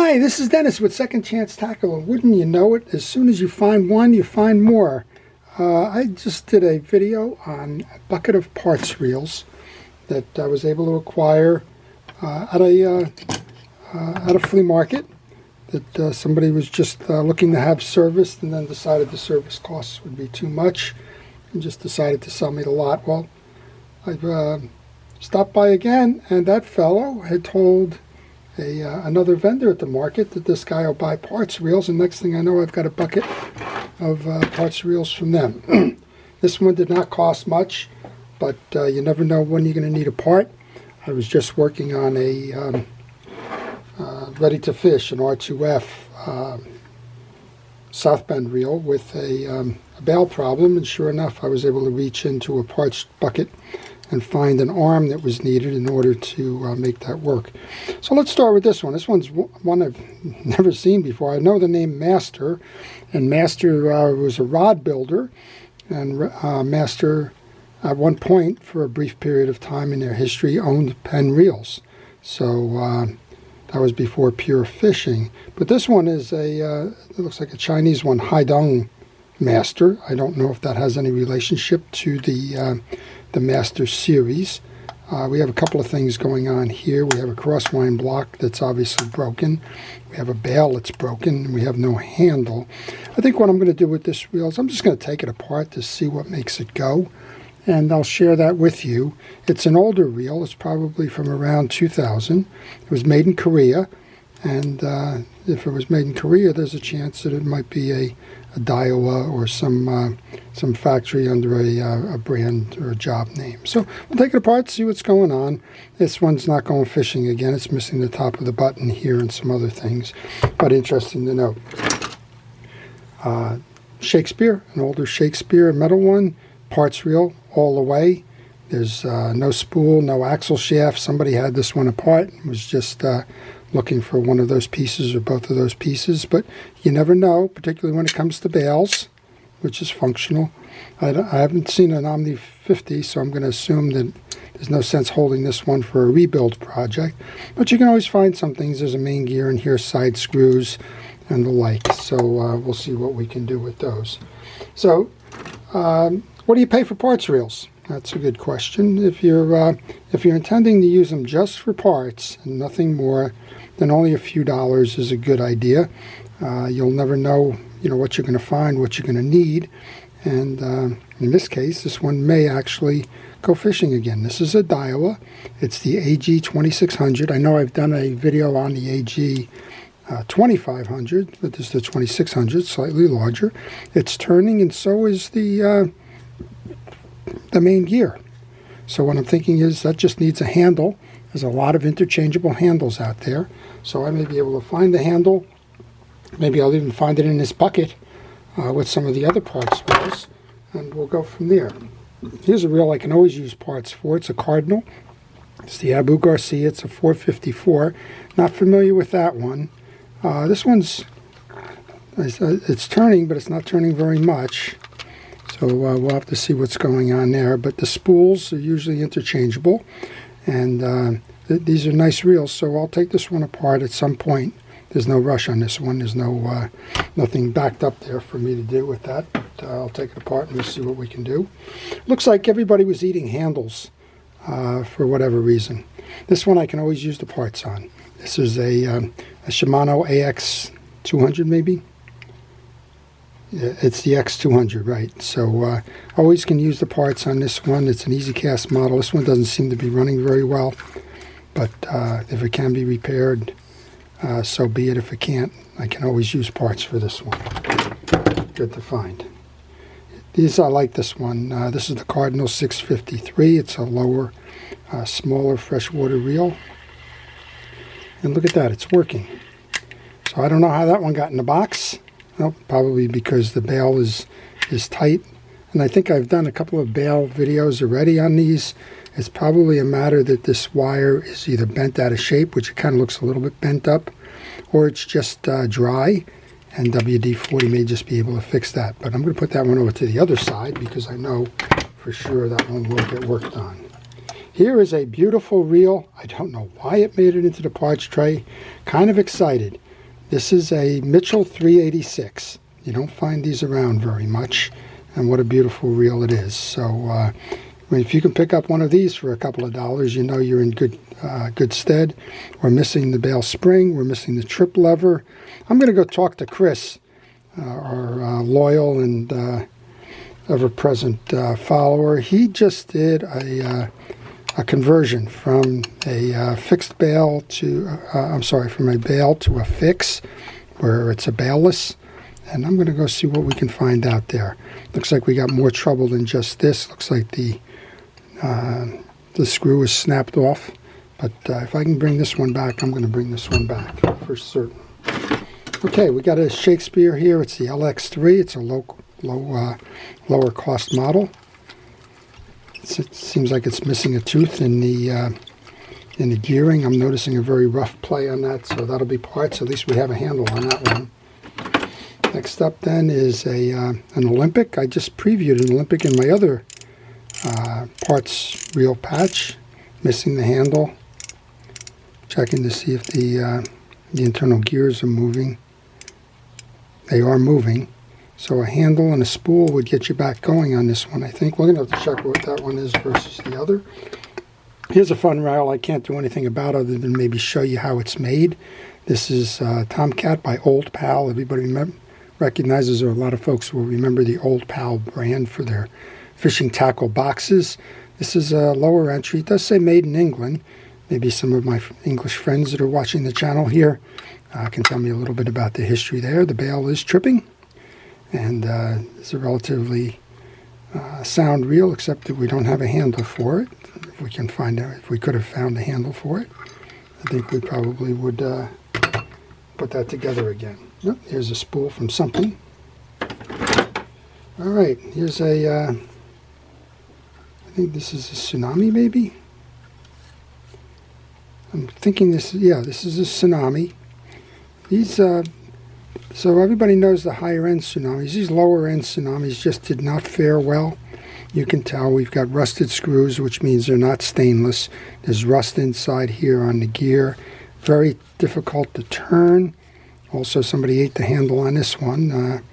Hi, this is Dennis with Second Chance Tackle, and wouldn't you know it, as soon as you find one, you find more. I just did a video on a bucket of parts reels that I was able to acquire at a flea market that somebody was just looking to have serviced and then decided the service costs would be too much and just decided to sell me the lot. Well, I've stopped by again, and that fellow had told another vendor at the market that this guy will buy parts reels, and next thing I know, I've got a bucket of parts reels from them. This one did not cost much, but you never know when you're going to need a part. I was just working on a ready to fish, an R2F South Bend reel with a bail problem, and sure enough, I was able to reach into a parts bucket and find an arm that was needed in order to make that work. So let's start with this one. This one's one I've never seen before. I know the name Master, and Master was a rod builder, and Master at one point, for a brief period of time in their history, owned Penn Reels. So that was before pure fishing. But this one is it looks like a Chinese one, Haidong Master. I don't know if that has any relationship to the Master series. We have a couple of things going on here. We have a crosswind block that's obviously broken. We have a bail that's broken, and we have no handle. I think what I'm going to do with this reel is I'm just going to take it apart to see what makes it go, and I'll share that with you. It's an older reel. It's probably from around 2000. It was made in Korea, and if it was made in Korea, there's a chance that it might be a Daiwa or some factory under a brand or a job name. So we'll take it apart, see what's going on. This one's not going fishing again. It's missing the top of the button here and some other things, but interesting to note. Shakespeare, an older Shakespeare metal one, parts reel all the way. There's no spool, no axle shaft. Somebody had this one apart and was just looking for one of those pieces or both of those pieces, but you never know, particularly when it comes to bails, which is functional. I haven't seen an Omni 50, so I'm going to assume that there's no sense holding this one for a rebuild project, but you can always find some things. There's a main gear in here, side screws, and the like, so we'll see what we can do with those. So, what do you pay for parts reels? That's a good question. If you're intending to use them just for parts and nothing more, then only a few dollars is a good idea. You'll never know, what you're going to find, what you're going to need, and in this case, this one may actually go fishing again. This is a Daiwa. It's the AG 2600. I know I've done a video on the AG 2500, but this is the 2600, slightly larger. It's turning, and so is the main gear. So what I'm thinking is that just needs a handle. There's a lot of interchangeable handles out there, so I may be able to find the handle. Maybe I'll even find it in this bucket with some of the other parts reels, and we'll go from there. Here's a reel I can always use parts for. It's a Cardinal. It's the Abu Garcia. It's a 454. Not familiar with that one. This one's it's turning, but it's not turning very much. So we'll have to see what's going on there. But the spools are usually interchangeable, and these are nice reels. So I'll take this one apart at some point. There's no rush on this one. There's nothing backed up there for me to do with that. But I'll take it apart and we'll see what we can do. Looks like everybody was eating handles for whatever reason. This one I can always use the parts on. This is a Shimano AX 200 maybe. Yeah, it's the X200, right? So always can use the parts on this one. It's an easy cast model. This one doesn't seem to be running very well, but if it can be repaired, so be it. If it can't, I can always use parts for this one. Good to find. These, I like this one. This is the Cardinal 653. It's a lower, smaller freshwater reel. And look at that, it's working. So I don't know how that one got in the box. Well, probably because the bail is tight. And I think I've done a couple of bail videos already on these. It's probably a matter that this wire is either bent out of shape, which it kind of looks a little bit bent up, or it's just dry, and WD-40 may just be able to fix that. But I'm going to put that one over to the other side because I know for sure that one will get worked on. Here is a beautiful reel. I don't know why it made it into the parts tray. Kind of excited. This is a Mitchell 386. You don't find these around very much, and what a beautiful reel it is. So if you can pick up one of these for a couple of dollars, you know you're in good stead. We're missing the bail spring. We're missing the trip lever. I'm going to go talk to Chris, our loyal and ever-present follower. He just did a conversion from a fixed bail to, from a bail to a fix, where it's a bailless. And I'm going to go see what we can find out there. Looks like we got more trouble than just this. Looks like the screw is snapped off. But if I can bring this one back, I'm going to bring this one back for certain. Okay, we got a Shakespeare here. It's the LX3. It's a lower cost model. It seems like it's missing a tooth in the gearing. I'm noticing a very rough play on that, so that'll be parts. At least we have a handle on that one. Next up then is an Olympic. I just previewed an Olympic in my other parts reel patch. Missing the handle. Checking to see if the internal gears are moving. They are moving. So a handle and a spool would get you back going on this one, I think. We're going to have to check what that one is versus the other. Here's a fun reel I can't do anything about other than maybe show you how it's made. This is Tomcat by Old Pal. Everybody recognizes, or a lot of folks will remember the Old Pal brand for their fishing tackle boxes. This is a lower entry. It does say made in England. Maybe some of my English friends that are watching the channel here can tell me a little bit about the history there. The bail is tripping, and it's a relatively sound reel, except that we don't have a handle for it. If we can find out, if we could have found a handle for it, I think we probably would put that together again. Yep, here's a spool from something. All right, here's I think this is a Tsunami, maybe? I'm thinking this is a Tsunami. These, so everybody knows the higher end Tsunamis. These lower end Tsunamis just did not fare well. You can tell we've got rusted screws, which means they're not stainless. There's rust inside here on the gear. Very difficult to turn. Also, somebody ate the handle on this one.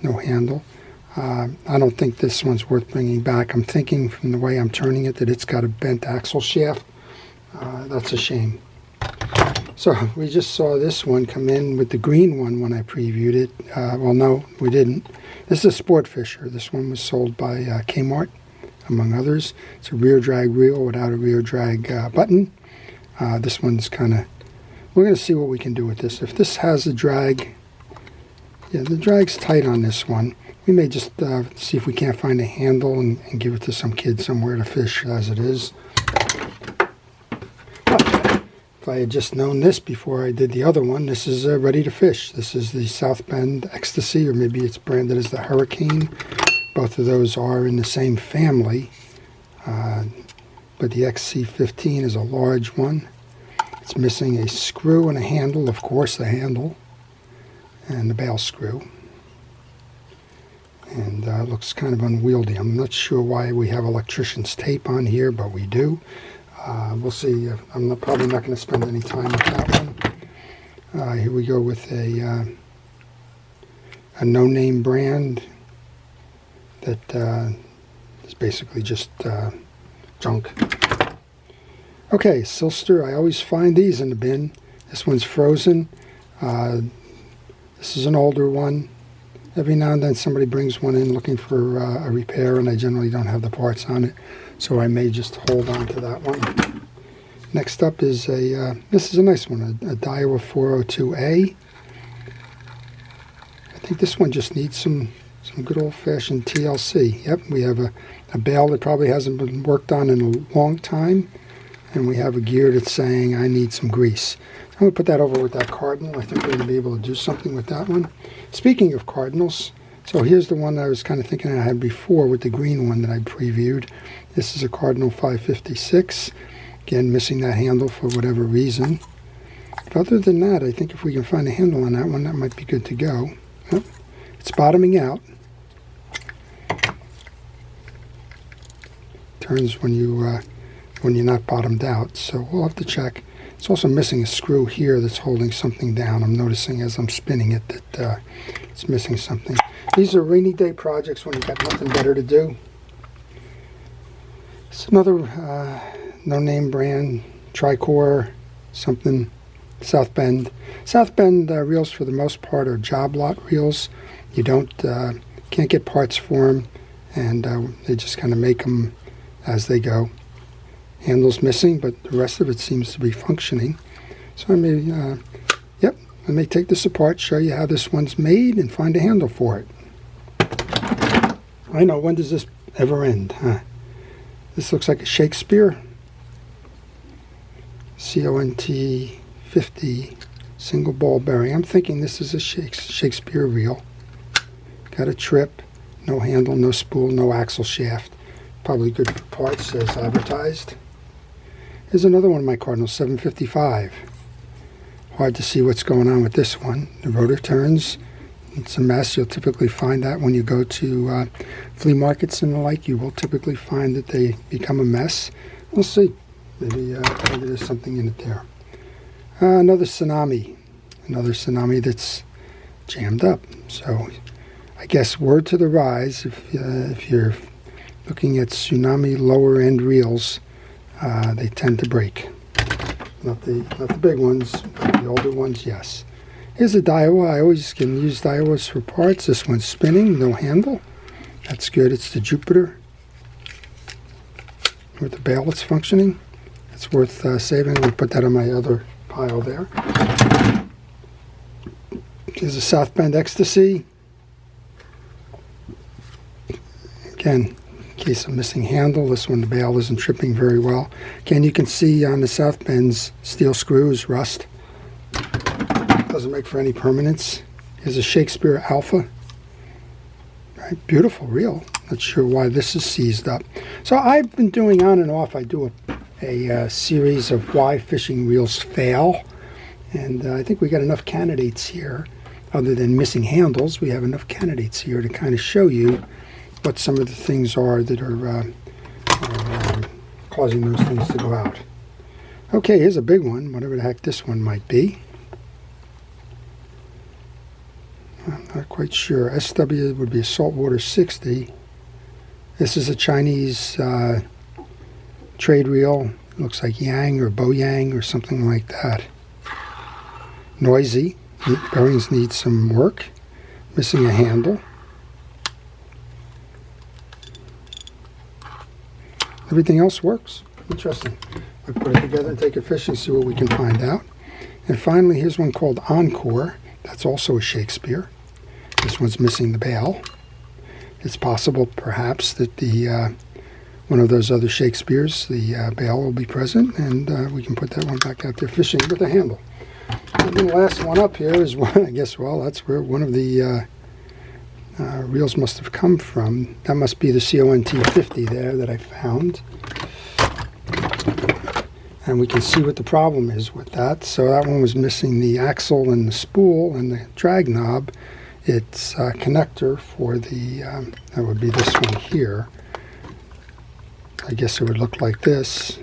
No handle. I don't think this one's worth bringing back. I'm thinking from the way I'm turning it that it's got a bent axle shaft. That's a shame. So we just saw this one come in with the green one when I previewed it. Well, no, we didn't. This is a Sport Fisher. This one was sold by Kmart, among others. It's a rear drag reel without a rear drag button. This one's kind of... We're going to see what we can do with this. If this has a drag... Yeah, the drag's tight on this one. We may just see if we can't find a handle and give it to some kid somewhere to fish as it is. If I had just known this before I did the other one, this is ready to fish. This is the South Bend Ecstasy, or maybe it's branded as the Hurricane. Both of those are in the same family, but the XC15 is a large one. It's missing a screw and a handle, of course the handle, and the bail screw. And it looks kind of unwieldy. I'm not sure why we have electrician's tape on here, but we do. We'll see. I'm probably not going to spend any time with that one. Here we go with a no-name brand that is basically just junk. Okay, Silster. I always find these in the bin. This one's frozen. This is an older one. Every now and then somebody brings one in looking for a repair, and I generally don't have the parts on it, so I may just hold on to that one. Next up is this is a nice one, a Daiwa 402A. I think this one just needs some good old-fashioned TLC. Yep, we have a bail that probably hasn't been worked on in a long time, and we have a gear that's saying, I need some grease. I'm going to put that over with that Cardinal. I think we're going to be able to do something with that one. Speaking of Cardinals, so here's the one I was kind of thinking I had before with the green one that I previewed. This is a Cardinal 556. Again, missing that handle for whatever reason. But other than that, I think if we can find a handle on that one, that might be good to go. Yep. It's bottoming out. Turns when you're not bottomed out, so we'll have to check. It's also missing a screw here that's holding something down. I'm noticing as I'm spinning it that it's missing something. These are rainy day projects when you've got nothing better to do. It's another no-name brand, Tricor, something, South Bend. South Bend reels for the most part are job lot reels. You can't get parts for them, and they just kind of make them as they go. Handle's missing, but the rest of it seems to be functioning. So I may take this apart, show you how this one's made, and find a handle for it. I know, when does this ever end? Huh? This looks like a Shakespeare CONT 50 single ball bearing. I'm thinking this is a Shakespeare reel. Got a trip, no handle, no spool, no axle shaft. Probably good for parts as advertised. Here's another one of my Cardinal 755. Hard to see what's going on with this one. The rotor turns. It's a mess. You'll typically find that when you go to flea markets and the like. You will typically find that they become a mess. We'll see. Maybe there's something in it there. Another tsunami that's jammed up. So I guess word to the rise, if you're looking at tsunami lower end reels, they tend to break. Not the big ones, but the older ones, yes. Here's a Daiwa. I always can use Daiwas for parts. This one's spinning, no handle. That's good. It's the Jupiter. With the bail, it's functioning. It's worth saving. I'll put that on my other pile there. Here's a South Bend Ecstasy. Again, in case of missing handle, this one the bail isn't tripping very well. Again, you can see on the South Bend's steel screws rust. Doesn't make for any permanence. Here's a Shakespeare Alpha. Right, beautiful reel. Not sure why this is seized up. So I've been doing on and off. I do a series of why fishing reels fail, and I think we got enough candidates here. Other than missing handles, we have enough candidates here to kind of show you what some of the things are that are causing those things to go out. Okay, here's a big one, whatever the heck this one might be. I'm not quite sure. SW would be a saltwater 60. This is a Chinese trade reel. It looks like Yang or Bo Yang or something like that. Noisy. Bearings need some work. Missing a handle. Everything else works. Interesting. I put it together and take it fishing, see what we can find out. And finally, here's one called Encore. That's also a Shakespeare. This one's missing the bail. It's possible, perhaps, that the one of those other Shakespeares, the bail will be present, and we can put that one back out there fishing with a handle. And the last one up here is one, I guess, well, that's where one of the reels must have come from. That must be the CONT 50 there that I found. And we can see what the problem is with that. So that one was missing the axle and the spool and the drag knob. It's a connector for the, that would be this one here. I guess it would look like this.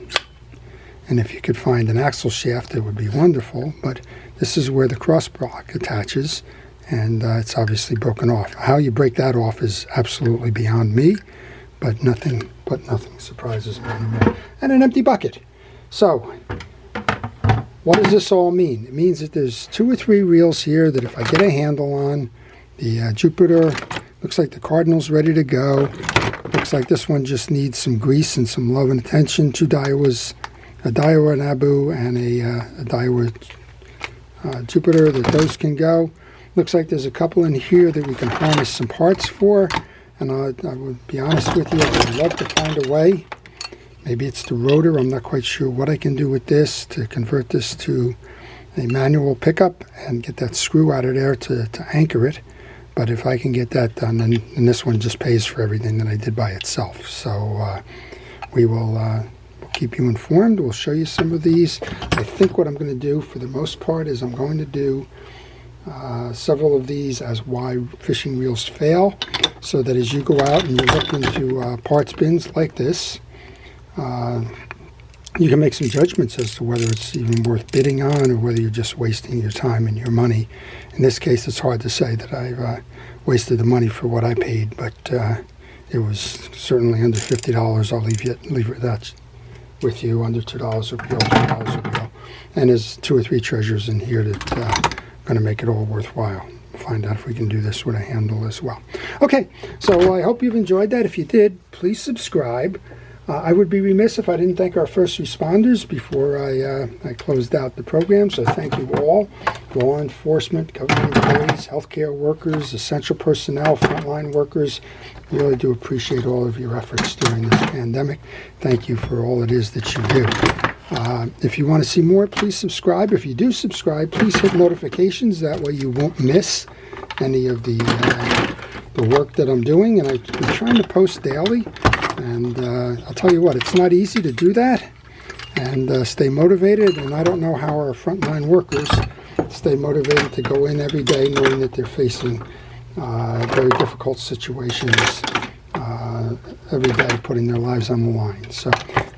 And if you could find an axle shaft, it would be wonderful. But this is where the cross block attaches, and it's obviously broken off. How you break that off is absolutely beyond me, but nothing surprises me anymore. And an empty bucket. So, what does this all mean? It means that there's 2 or 3 reels here that if I get a handle on, the Jupiter, looks like the Cardinal's ready to go. Looks like this one just needs some grease and some love and attention. 2 Daiwas, a Daiwa Nabu and a Daiwa Jupiter, that those can go. Looks like there's a couple in here that we can harness some parts for. And I would be honest with you, I would love to find a way. Maybe it's the rotor. I'm not quite sure what I can do with this to convert this to a manual pickup and get that screw out of there to anchor it. But if I can get that done, then this one just pays for everything that I did by itself. So we will keep you informed. We'll show you some of these. I think what I'm going to do for the most part is I'm going to do several of these as why fishing reels fail, so that as you go out and you look into parts bins like this, you can make some judgments as to whether it's even worth bidding on or whether you're just wasting your time and your money. In this case, it's hard to say that I've wasted the money for what I paid, but it was certainly under $50. I'll leave that with you, under $2 a reel, $2 a reel. And there's 2 or 3 treasures in here that are going to make it all worthwhile. Find out if we can do this with a handle as well. Okay, so I hope you've enjoyed that. If you did, please subscribe. I would be remiss if I didn't thank our first responders before I closed out the program. So thank you all, law enforcement, government employees, healthcare workers, essential personnel, frontline workers. Really do appreciate all of your efforts during this pandemic. Thank you for all it is that you do. If you want to see more, please subscribe. If you do subscribe, please hit notifications. That way you won't miss any of the work that I'm doing. And I'm trying to post daily. And I'll tell you what, it's not easy to do that and stay motivated. And I don't know how our frontline workers stay motivated to go in every day knowing that they're facing very difficult situations every day, putting their lives on the line. So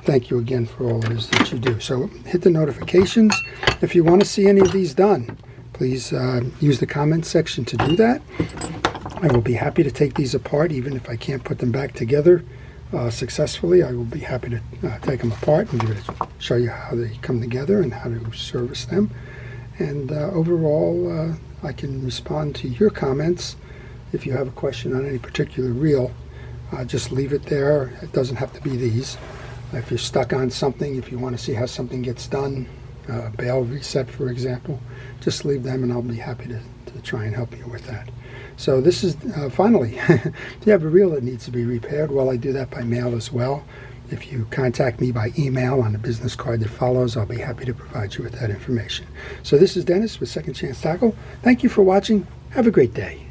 thank you again for all it is that you do. So hit the notifications. If you want to see any of these done, please use the comment section to do that. I will be happy to take these apart, even if I can't put them back together successfully. I will be happy to take them apart and show you how they come together and how to service them. And overall, I can respond to your comments. If you have a question on any particular reel, just leave it there. It doesn't have to be these. If you're stuck on something, if you want to see how something gets done, bail reset, for example, just leave them and I'll be happy to try and help you with that. So this is, finally, if you have a reel that needs to be repaired, well, I do that by mail as well. If you contact me by email on the business card that follows, I'll be happy to provide you with that information. So this is Dennis with Second Chance Tackle. Thank you for watching. Have a great day.